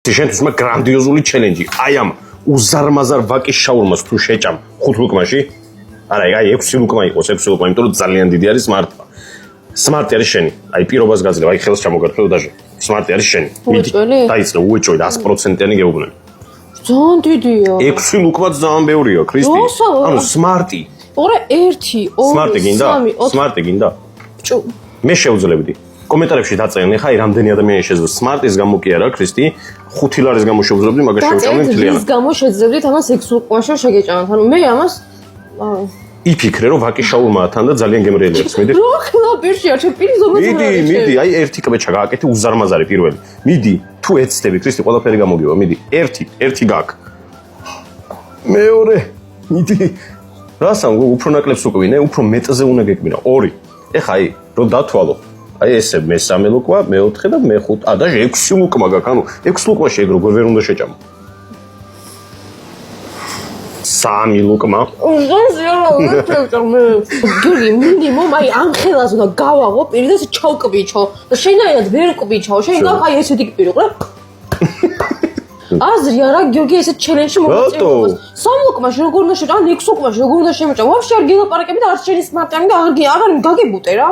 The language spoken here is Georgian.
შენთვის მაგ გრანდიოზული ჩელენჯი. აი ამ უზარმაზარ ვაკის შაურმას თუ შეჭამ 5 ლუკმაში, არა, აი 6 ლუკმა იყოს, 6 ლუკმა, იმიტომ რომ ძალიან დიდი არის სმარტა. სმარტი არის შენი. აი პირობას გაძლევ, აი ხელს ჩამოგართმევ დაჟე. სმარტი არის შენი. დაიწყე უეჭოი და 100%-იანი გეუბნები. ძალიან დიდია. 6 ლუკმა ძალიან ბევრია, ქრისტი. ანუ სმარტი. ორე 1 2 სმარტი გინდა? სმარტი გინდა? მე შევძლებდი. კომენტარებში დაწენენ, ხა აი რამდენი ადამიანი შეძლებს სმარტის გამო კი არა, ქრისტი, 5 ლარის გამო შევძლებდი, მაგას შევჭამდი მთლიანად. ის გამო შეძლებდით ამას 6 ლუკმაში შეგეჭამოთ. ანუ მე ამას იფიქრე რომ ვაკის შაურმაა თან და ძალიან გემრიელი არის, მიდი. რო ხელა პირში არ შეპირი ზოგადად. მიდი, აი ერთი კვეჩა გააკეთე უზარმაზარი პირველი. მიდი, თუ ეცდები, ქრისტი, ყველაფერი გამოგივა, მიდი. ერთი გააკ. მეორე, მიდი. რასამ უფრო ნაკლებს უკვინე, უფრო მეტზე უნდა გეკმინა. 2. ეხა აი, რომ დათვალო. აი ესე მესამე ლუკმა, მეოთხე და მეხუთე. და 6 ლუკმა გაქვს, ანუ 6 ლუკმაში ეგ როგორ ვერ უნდა შეჭამო. 3 ლუკმა. გიგი, მინიმუმ აი ამ ხელას უნდა გავაღო პირი და ჩავკბიჩო. და შენაირად ვერ კბიჩო, შენ გაქვს აი ესეთი პირი, ყურე. აზრი არა, გიგი ესე ჩელენჯში მოგწევს. 3 ლუკმაში როგორ უნდა შეჭამ, 6 ლუკმაში როგორ უნდა შემოჭამ. ვაფშე არ გილაპარაკები და არც შენი სმარტი და აღარ გაგებუტე რა.